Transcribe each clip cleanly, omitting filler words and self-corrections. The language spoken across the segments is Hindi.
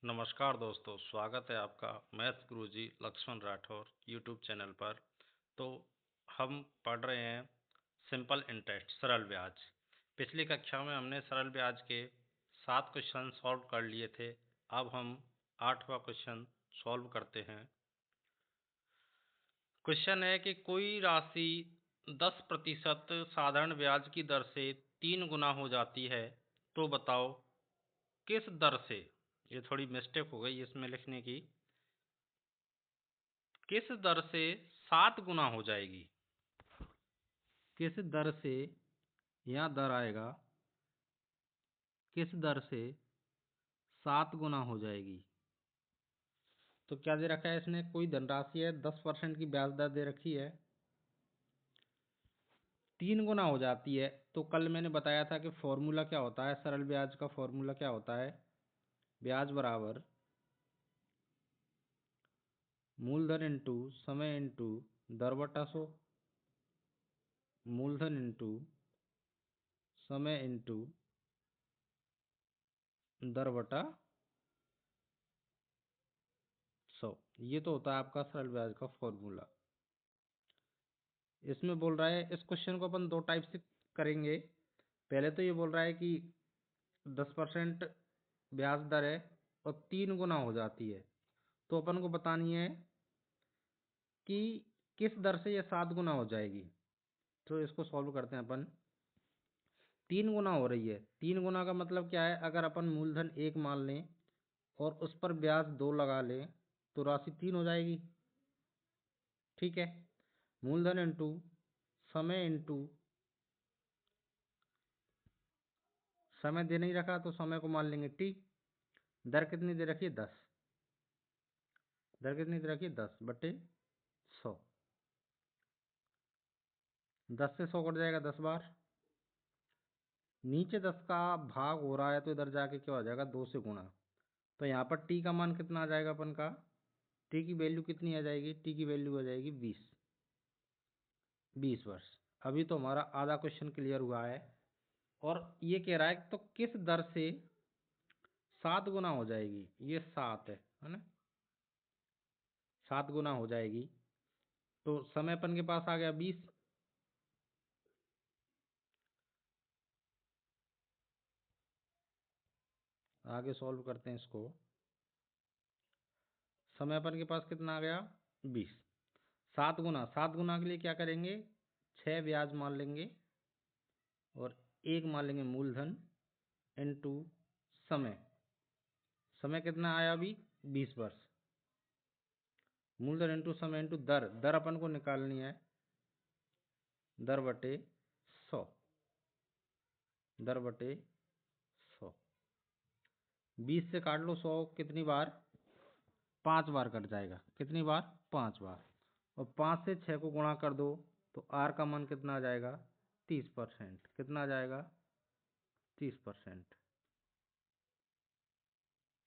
नमस्कार दोस्तों, स्वागत है आपका मैथ्स गुरुजी लक्ष्मण राठौर यूट्यूब चैनल पर। तो हम पढ़ रहे हैं सिंपल इंटरेस्ट सरल ब्याज। पिछली कक्षा में हमने सरल ब्याज के 7 क्वेश्चन सॉल्व कर लिए थे। अब हम 8वां क्वेश्चन सॉल्व करते हैं। क्वेश्चन है कि कोई राशि 10% साधारण ब्याज की दर से 3 गुना हो जाती है, तो बताओ किस दर से। ये थोड़ी मिस्टेक हो गई इसमें लिखने की। किस दर से 7 गुना हो जाएगी। किस दर से, यहाँ दर आएगा, किस दर से 7 गुना हो जाएगी। तो क्या दे रखा है इसने, कोई धनराशि है, 10% की ब्याज दर दे रखी है, 3 गुना हो जाती है। तो कल मैंने बताया था कि फॉर्मूला क्या होता है, सरल ब्याज का फॉर्मूला क्या होता है, ब्याज बराबर मूलधन इंटू समय इंटू दर बटा 100। मूलधन इंटू समय इंटू दर बटा 100। ये तो होता है आपका सरल ब्याज का फॉर्मूला। इसमें बोल रहा है, इस क्वेश्चन को अपन दो टाइप से करेंगे। पहले तो ये बोल रहा है कि 10% ब्याज दर है और 3 गुना हो जाती है, तो अपन को बतानी है कि किस दर से ये 7 गुना हो जाएगी। तो इसको सॉल्व करते हैं अपन। 3 गुना हो रही है, 3 गुना का मतलब क्या है, अगर अपन मूलधन 1 मान लें और उस पर ब्याज 2 लगा लें तो राशि 3 हो जाएगी। ठीक है, मूलधन इंटू समय इंटू समय दे नहीं रखा तो समय को मान लेंगे टी। दर कितनी दे रखी है, 10। दर कितनी दे रखी है, 10/100। 10 से 100 कट जाएगा 10 बार। नीचे 10 का भाग हो रहा है तो इधर जाके क्या हो जाएगा, 2 से गुणा। तो यहाँ पर टी का मान कितना आ जाएगा अपन का, टी की वैल्यू कितनी आ जाएगी, टी की वैल्यू आ जाएगी 20 वर्ष। अभी तो हमारा आधा क्वेश्चन क्लियर हुआ है। और ये कह रहा है तो किस दर से 7 गुना हो जाएगी। ये 7 है ना, 7 गुना हो जाएगी। तो समय अपन के पास आ गया 20। आगे सॉल्व करते हैं इसको। समय अपन के पास कितना आ गया, 20। 7 गुना, 7 गुना के लिए क्या करेंगे, 6 ब्याज मान लेंगे और 1 मान लेंगे मूलधन इंटू समय। समय कितना आया अभी, 20 वर्ष। मूलधन इंटू समय इंटू दर, दर अपन को निकालनी है, दर बटे 100। दर बटे 100। 20 से काट लो 100 कितनी बार, 5 बार कट जाएगा। कितनी बार, 5 बार। और 5 से 6 को गुणा कर दो तो आर का मान कितना आ जाएगा, 30%। कितना आ जाएगा, 30%।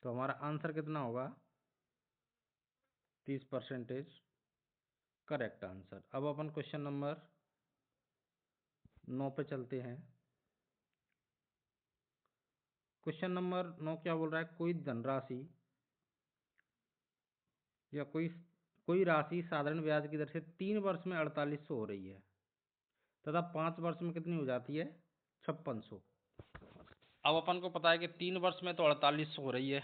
तो हमारा आंसर कितना होगा, 30% करेक्ट आंसर। अब अपन क्वेश्चन नंबर 9 पे चलते हैं। क्वेश्चन नंबर 9 क्या बोल रहा है, कोई धनराशि या कोई राशि साधारण ब्याज की दर से 3 वर्ष में 4800 हो रही है तथा 5 वर्ष में कितनी हो जाती है, 5600। अब अपन को पता है कि 3 वर्ष में तो 4800 हो रही है,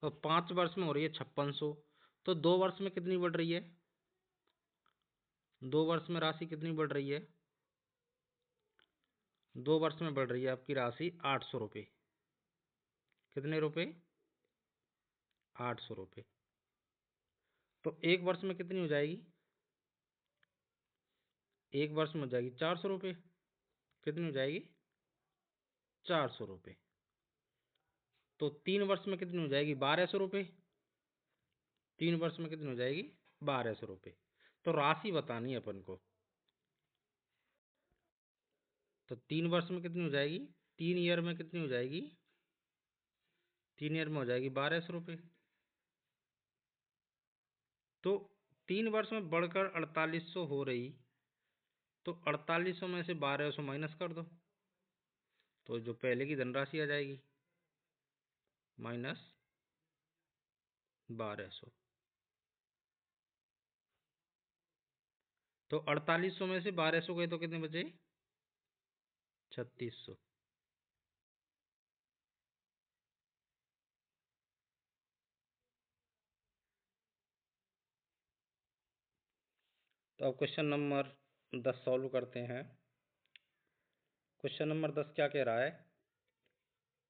तो 5 वर्ष में हो रही है 5600। तो 2 वर्ष में कितनी बढ़ रही है, 2 वर्ष में राशि कितनी बढ़ रही है, 2 वर्ष में बढ़ रही है आपकी राशि 800 रुपये। कितने रुपए, 800 रुपये। तो 1 वर्ष में कितनी हो जाएगी, 1 वर्ष में हो जाएगी 400 रुपये। कितनी हो जाएगी, 400 रुपये। तो 3 वर्ष में कितनी हो जाएगी, 1200 रुपये। 3 वर्ष में कितनी हो जाएगी, 1200 रुपये। तो राशि बतानी है अपन को। तो 3 वर्ष में कितनी हो जाएगी, 3 ईयर में कितनी हो जाएगी, 3 ईयर में हो जाएगी 1200 रुपये। तो 3 वर्ष में बढ़कर 4800 हो रही, तो 4800 में से 1200 माइनस कर दो तो जो पहले की धनराशि आ जाएगी, माइनस 1200। तो 4800 में से 1200 गए तो कितने बचे? 3600। तो अब क्वेश्चन नंबर 10 सॉल्व करते हैं। क्वेश्चन नंबर 10 क्या कह रहा है?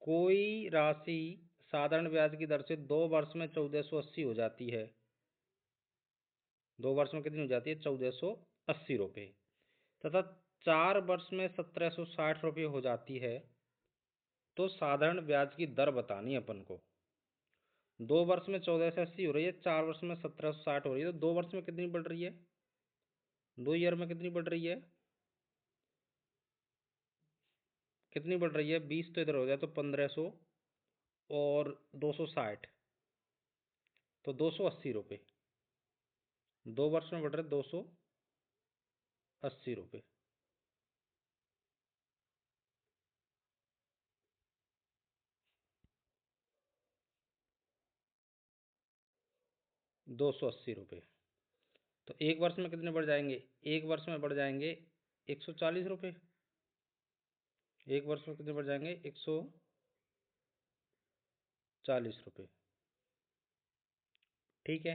कोई राशि साधारण ब्याज की दर से 2 वर्ष में 1480 हो जाती है। 2 वर्ष में कितनी हो जाती है? 1480 रुपये। तथा 4 वर्ष में 1760 रुपये हो जाती है। तो साधारण ब्याज की दर बतानी है अपन को। 2 वर्ष में 1480 हो रही है, 4 वर्ष में 1760 हो रही है, तो 2 वर्ष में कितनी बढ़ रही है? 2 ईयर में कितनी बढ़ रही है? कितनी बढ़ रही है? 20 तो इधर हो जाए तो 1500 और 260, तो 280 रुपये। 2 वर्ष में बढ़ रहे 280 रुपये। 280 रुपये। तो 1 वर्ष में कितने बढ़ जाएंगे? 1 वर्ष में बढ़ जाएंगे 140 रुपये। 1 वर्ष में कितने बढ़ जाएंगे? 140 रुपये। ठीक है।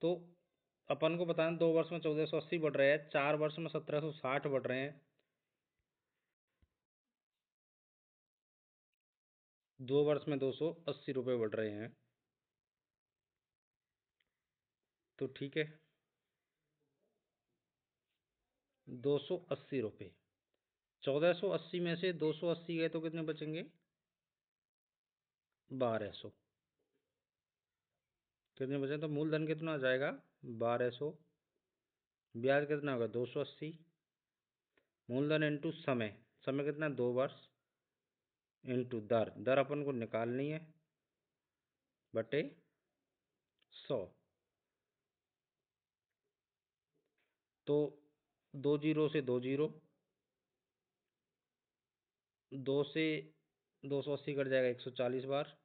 तो अपन को बताना 2 वर्ष में 1480 बढ़ रहे हैं, 4 वर्ष में 1760 बढ़ रहे हैं, 2 वर्ष में 280 रुपये बढ़ रहे हैं। तो ठीक है, 280 रुपये। 1480 में से 280 गए तो कितने बचेंगे? 1200। कितने बचे? तो मूलधन कितना आ जाएगा? 1200। ब्याज कितना होगा? 280। मूलधन इंटू समय, समय कितना? 2 वर्ष। इंटू दर, दर अपन को निकालनी है, बटे 100। तो 2 जीरो से 2 जीरो, 2 से 280 कट जाएगा 140 बार।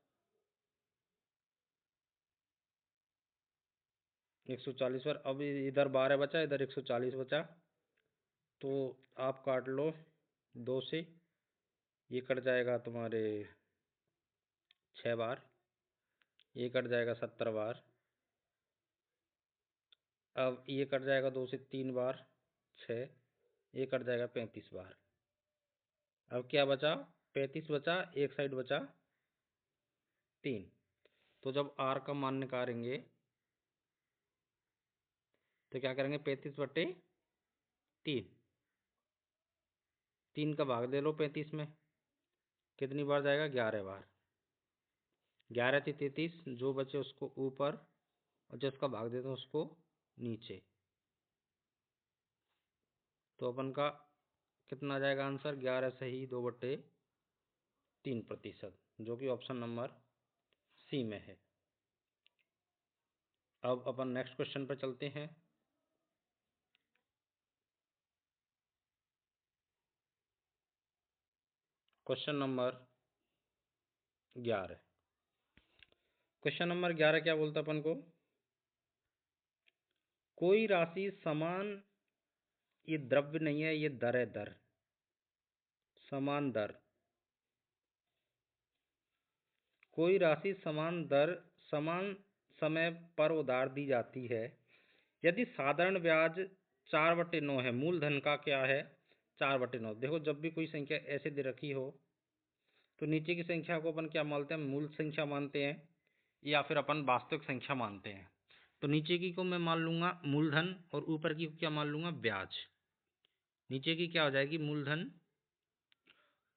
140 बार। अब इधर 12 बचा, इधर 140 बचा, तो आप काट लो 2 से, ये कट जाएगा तुम्हारे 6 बार, ये कट जाएगा 70 बार। अब ये कट जाएगा 2 से 3 बार, 6, ये कट जाएगा 35 बार। अब क्या बचा? 35 बचा, एक साइड बचा 3। तो जब आर का मान निकालेंगे तो क्या करेंगे? 35/3, 3 का भाग दे लो 35 में, कितनी बार जाएगा? 11 बार। 11×3 = 33, जो बचे उसको ऊपर और जिसका भाग देते हैं उसको नीचे। तो अपन का कितना आ जाएगा आंसर? 11 सही 2/3, जो कि ऑप्शन नंबर सी में है। अब अपन नेक्स्ट क्वेश्चन पर चलते हैं। Question number 11। क्वेश्चन नंबर 11 क्या बोलता अपन को? कोई राशि समान, ये द्रव्य नहीं है, ये दर है, दर, समान दर। कोई राशि समान दर समान समय पर उधार दी जाती है यदि साधारण ब्याज 4/9 है। मूलधन का क्या है? 4/9। देखो, जब भी कोई संख्या ऐसे दे रखी हो तो नीचे की संख्या को अपन क्या मानते हैं? मूल संख्या मानते हैं, या फिर अपन वास्तविक संख्या मानते हैं। तो नीचे की को मैं मान लूंगा मूलधन और ऊपर की को क्या मान लूंगा? ब्याज। नीचे की क्या हो जाएगी? मूलधन,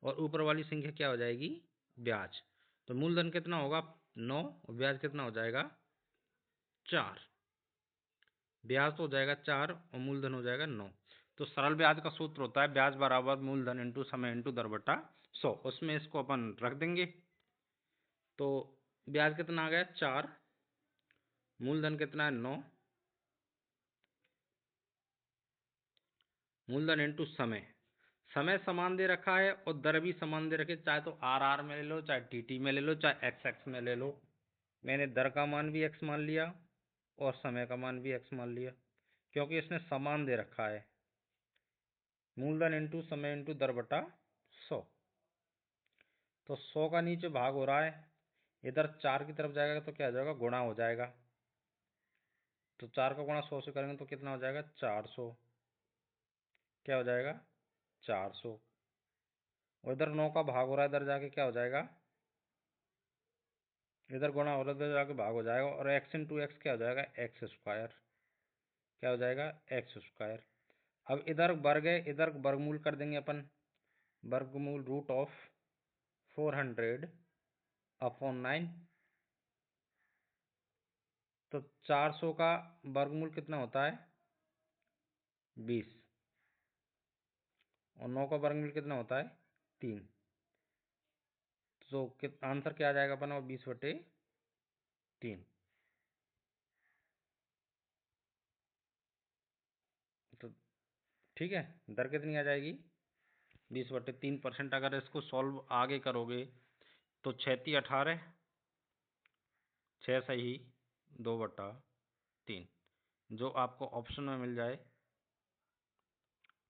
और ऊपर वाली संख्या क्या हो जाएगी? ब्याज। तो मूलधन कितना होगा? 9, और ब्याज कितना हो जाएगा? 4। ब्याज तो हो जाएगा 4 और मूलधन हो जाएगा 9। तो सरल ब्याज का सूत्र होता है ब्याज बराबर मूलधन इंटू समय इंटू दर बटा 100। उसमें इसको अपन रख देंगे। तो ब्याज कितना आ गया? 4। मूलधन कितना है? 9। मूलधन इंटू समय, समय समान दे रखा है और दर भी समान दे रखे, चाहे तो आर आर में ले लो, चाहे टी टी में ले लो, चाहे एक्स एक्स में ले लो। मैंने दर का मान भी x मान लिया और समय का मान भी x मान लिया, क्योंकि इसने समान दे रखा है, मूलधन इंटू समय इंटू दर बटा 100। तो 100 का नीचे भाग हो रहा है, इधर 4 की तरफ जाएगा तो क्या हो जाएगा, गुणा हो जाएगा। तो 4 का गुणा 100 से करेंगे तो कितना हो जाएगा, 400। क्या हो जाएगा, 400। और इधर 9 का भाग हो रहा है, इधर जाके क्या हो जाएगा, इधर गुणा हो रहा है, इधर जाके भाग हो जाएगा, और x इंटू एक्स क्या हो जाएगा, एक्स स्क्वायर। क्या हो जाएगा, एक्स स्क्वायर। अब इधर वर्ग है, इधर वर्गमूल कर देंगे अपन, वर्गमूल रूट ऑफ 400 अपॉन 9। तो 400 का वर्गमूल कितना होता है, 20, और 9 का वर्गमूल कितना होता है, 3। तो आंसर क्या आ जाएगा अपना, 20/3। तो ठीक है, दर कितनी आ जाएगी, 20/3%। अगर इसको सॉल्व आगे करोगे तो 6×18, 6 सही 2/3, जो आपको ऑप्शन में मिल जाए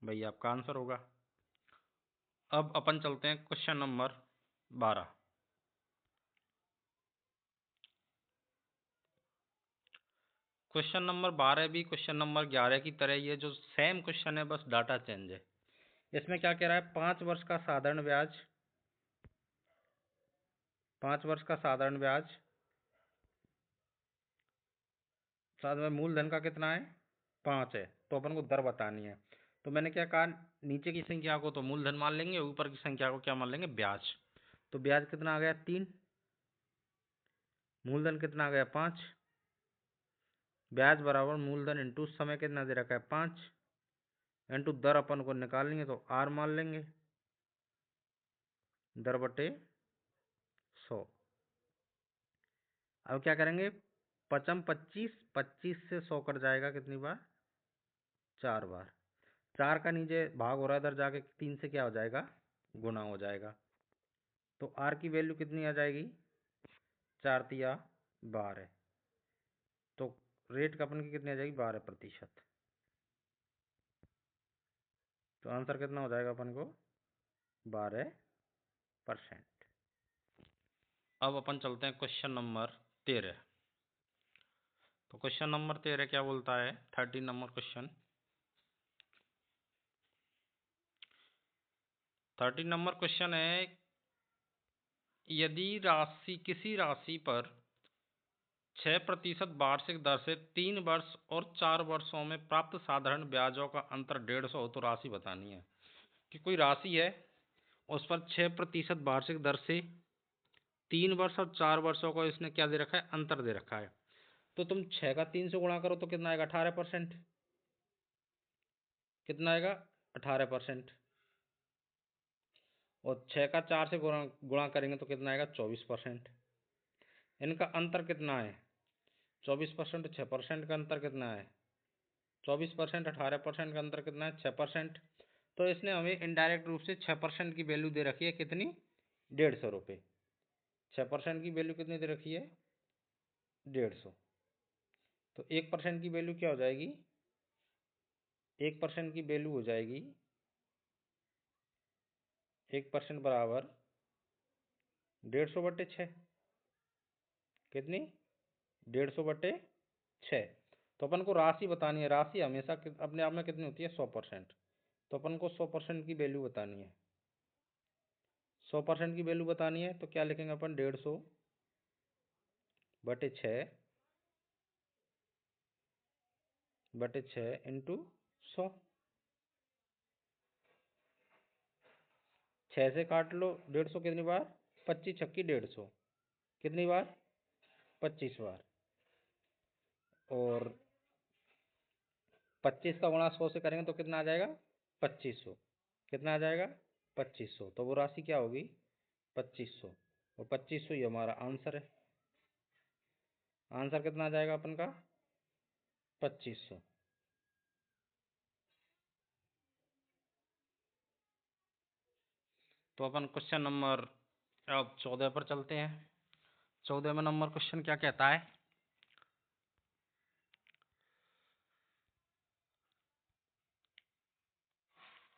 वही आपका आंसर होगा। अब अपन चलते हैं क्वेश्चन नंबर 12। क्वेश्चन नंबर 12 भी क्वेश्चन नंबर 11 की तरह ही है, जो सेम क्वेश्चन है, बस डाटा चेंज है। इसमें क्या कह रहा है, 5 वर्ष का साधारण ब्याज, 5 वर्ष का साधारण ब्याज, साथ में मूलधन का कितना है, 5 है, तो अपन को दर बतानी है। तो मैंने क्या कहा, नीचे की संख्या को तो मूलधन मान लेंगे, ऊपर की संख्या को क्या मान लेंगे, ब्याज। तो ब्याज कितना आ गया, 3, मूलधन कितना आ गया, 5, ब्याज बराबर मूलधन इंटू समय कितना दे रखा है, 5, इंटू दर अपन को निकालनी है तो r मान लेंगे, दर बटे 100। अब क्या करेंगे, 5×5 25, 25 से 100 कट जाएगा कितनी बार, 4 बार। 4 का नीचे भाग हो रहा है, इधर जाके 3 से क्या हो जाएगा, गुना हो जाएगा। तो r की वैल्यू कितनी आ जाएगी, 4×3 12। तो रेट का अपन की कितनी आ जाएगी, 12%। तो आंसर कितना हो जाएगा अपन को, 12%। अब अपन चलते हैं क्वेश्चन नंबर 13। तो क्वेश्चन नंबर 13 क्या बोलता है, 13 नंबर क्वेश्चन। 13 नंबर क्वेश्चन है, यदि राशि किसी राशि पर 6% वार्षिक दर से 3 वर्ष और 4 वर्षों में प्राप्त साधारण ब्याजों का अंतर 150 हो, तो राशि बतानी है। कि कोई राशि है, उस पर 6% वार्षिक दर से 3 वर्ष और 4 वर्षों को इसने क्या दे रखा है, अंतर दे रखा है। तो तुम 6 का 3 से गुणा करो तो कितना आएगा, 18%। कितना आएगा, 18%। और 6 का 4 से गुणा गुणा करेंगे तो कितना आएगा, 24%। इनका अंतर कितना है, 24%। 6% का अंतर कितना है, 24%। 18% का अंतर कितना है, 6%। तो इसने हमें इनडायरेक्ट रूप से 6% की वैल्यू दे रखी है, कितनी, 150 रुपये। 6% की वैल्यू कितनी दे रखी है, 150। तो 1% की वैल्यू क्या हो जाएगी, 1% की वैल्यू हो जाएगी, 1% बराबर 150/6। कितनी, 150/6। तो अपन को राशि बतानी है, राशि हमेशा अपने आप में कितनी होती है, 100%। तो अपन को 100% की वैल्यू बतानी है, 100% की वैल्यू बतानी है। तो क्या लिखेंगे अपन, 150/6 इंटू 100। 6 से काट लो 150 कितनी बार, 25×6 = 150। कितनी बार, 25 बार। और 25 का गुणा 100 से करेंगे तो कितना आ जाएगा, 2500। कितना आ जाएगा, 2500। तो वो राशि क्या होगी, 2500। और 2500 ही हमारा आंसर है। आंसर कितना आ जाएगा अपन का, 2500। तो अपन क्वेश्चन नंबर अब 14 पर चलते हैं। 14वें नंबर क्वेश्चन क्या कहता है?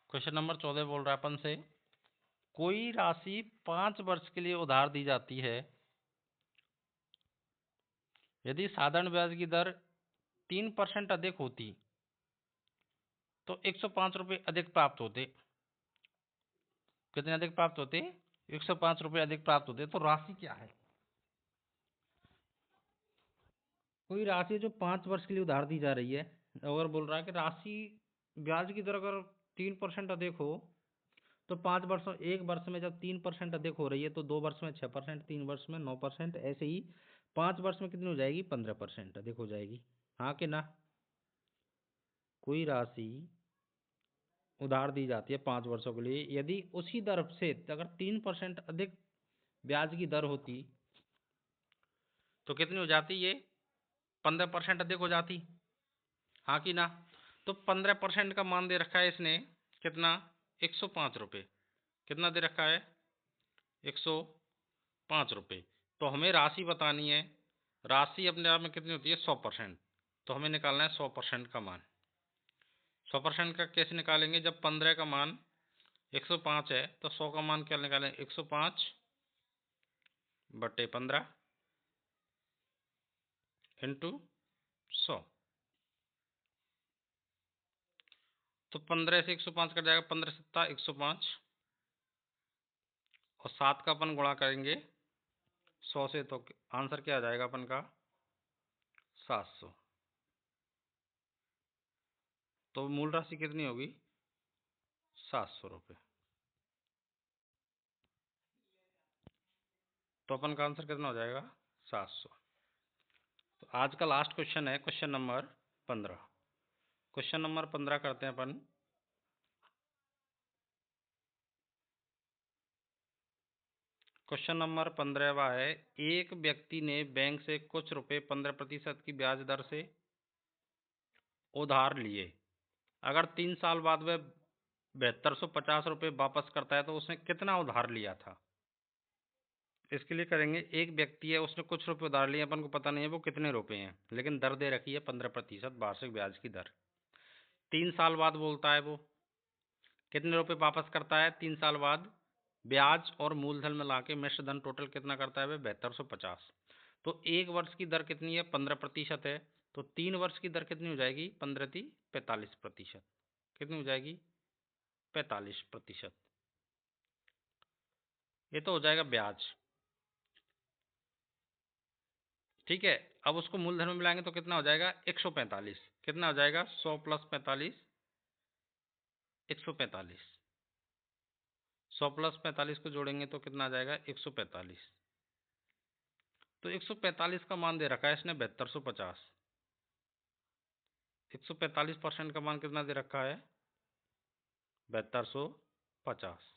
क्वेश्चन नंबर 14 बोल रहा है अपन से, कोई राशि 5 वर्ष के लिए उधार दी जाती है। यदि साधारण ब्याज की दर 3% अधिक होती तो 105 रुपये अधिक प्राप्त होते। कितने अधिक प्राप्त होते? 105 रुपये अधिक प्राप्त होते। तो राशि क्या है? कोई राशि जो 5 वर्ष के लिए उधार दी जा रही है, अगर बोल रहा है कि राशि ब्याज की दर अगर 3% अधिक हो तो 5 वर्ष, एक वर्ष में जब 3% अधिक हो रही है तो 2 वर्ष में 6%, 3 वर्ष में 9%, ऐसे ही 5 वर्ष में कितनी हो जाएगी? 15% अधिक हो जाएगी। हाँ कि ना? कोई राशि उधार दी जाती है 5 वर्षों के लिए, यदि उसी दर से अगर 3% अधिक ब्याज की दर होती तो कितनी हो जाती? ये 15% अधिक हो जाती। हाँ कि ना? तो 15% का मान दे रखा है इसने, कितना? 105 रुपये। कितना दे रखा है? 105 रुपये। तो हमें राशि बतानी है। राशि अपने आप में कितनी होती है? 100%। तो हमें निकालना है 100% का मान। 100% का कैसे निकालेंगे? जब 15 का मान 105 है तो 100 का मान क्या निकालें? 105 बटे 15 इंटू 100। तो 15 से 105 कट जाएगा, 15 सत्ता 105, और 7 का अपन गुणा करेंगे 100 से, तो आंसर क्या आ जाएगा अपन का? 700। तो मूल राशि कितनी होगी? 700 रुपये। तो अपन का आंसर कितना हो जाएगा? 700। तो आज का लास्ट क्वेश्चन है क्वेश्चन नंबर 15। क्वेश्चन नंबर 15 करते हैं अपन। क्वेश्चन नंबर 15वां है, एक व्यक्ति ने बैंक से कुछ रुपए 15% की ब्याज दर से उधार लिए। अगर 3 साल बाद वह 7250 रुपये वापस करता है तो उसने कितना उधार लिया था? इसके लिए करेंगे, एक व्यक्ति है, उसने कुछ रुपए उधार लिए, अपन को पता नहीं है वो कितने रुपए हैं, लेकिन दर दे रखी है 15% वार्षिक ब्याज की दर। 3 साल बाद बोलता है वो कितने रुपए वापस करता है? 3 साल बाद ब्याज और मूलधन मिला के मिश्र धन टोटल कितना करता है? 7250। तो एक वर्ष की दर कितनी है? 15% है। तो 3 वर्ष की दर कितनी हो जाएगी? 15×45%। कितनी हो जाएगी? 45%। ये तो हो जाएगा ब्याज। ठीक है। अब उसको मूलधन में मिलाएंगे तो कितना हो जाएगा? 145। कितना हो जाएगा? 100 + 45 145। 100 + 45 को जोड़ेंगे तो कितना आ जाएगा? 145। तो 145 का मान दे रखा है इसने 7250। 145% का मान कितना दे रखा है? 7250।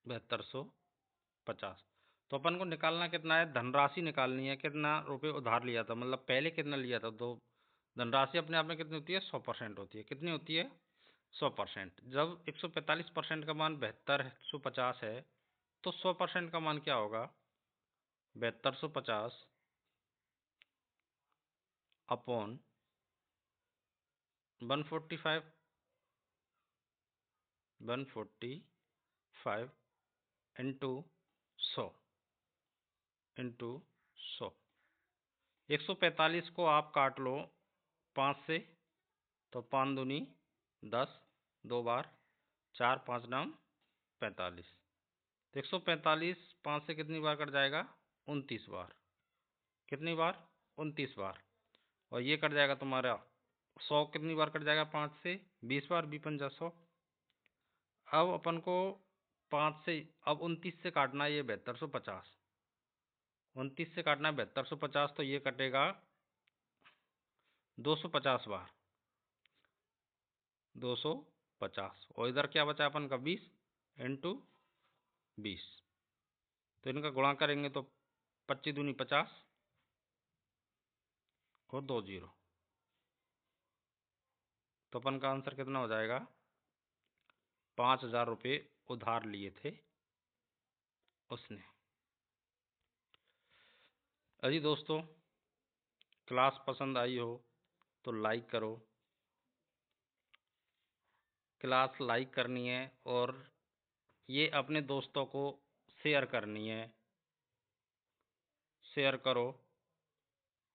7250। तो अपन को निकालना कितना है? धनराशि निकालनी है। कितना रुपए उधार लिया था, मतलब पहले कितना लिया था। तो धनराशि अपने आप में कितनी होती है? 100% होती है। कितनी होती है? 100%। जब 145% का मान 7250 है तो 100% का मान क्या होगा? 7250 अपॉन 145। 145 into 100 into 100। 145 को आप काट लो 5 से, तो 5 दूनी 10, 2 बार 4, 5 नाम 45। तो 145 5 से कितनी बार कट जाएगा? 29 बार। कितनी बार? 29 बार। और ये कट जाएगा तुम्हारा 100 कितनी बार कट जाएगा? 5 से 20 बार, 20×5 100। अब अपन को 5 से, अब 29 से काटना है ये 7250। 29 से काटना है 7250, तो ये कटेगा 250 बार। 250। और इधर क्या बचा अपन का? 20 इंटू 20। तो इनका गुणा करेंगे तो 25 दूनी 50 और 2 जीरो। तो अपन का आंसर कितना हो जाएगा? 5000 रुपये उधार लिए थे उसने। अजी दोस्तों, क्लास पसंद आई हो तो लाइक करो, क्लास लाइक करनी है और ये अपने दोस्तों को शेयर करनी है। शेयर करो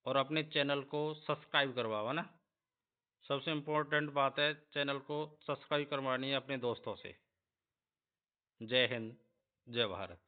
और अपने चैनल को सब्सक्राइब करवाओ ना। सबसे इम्पोर्टेंट बात है, चैनल को सब्सक्राइब करवानी है अपने दोस्तों से। जय हिंद, जय भारत।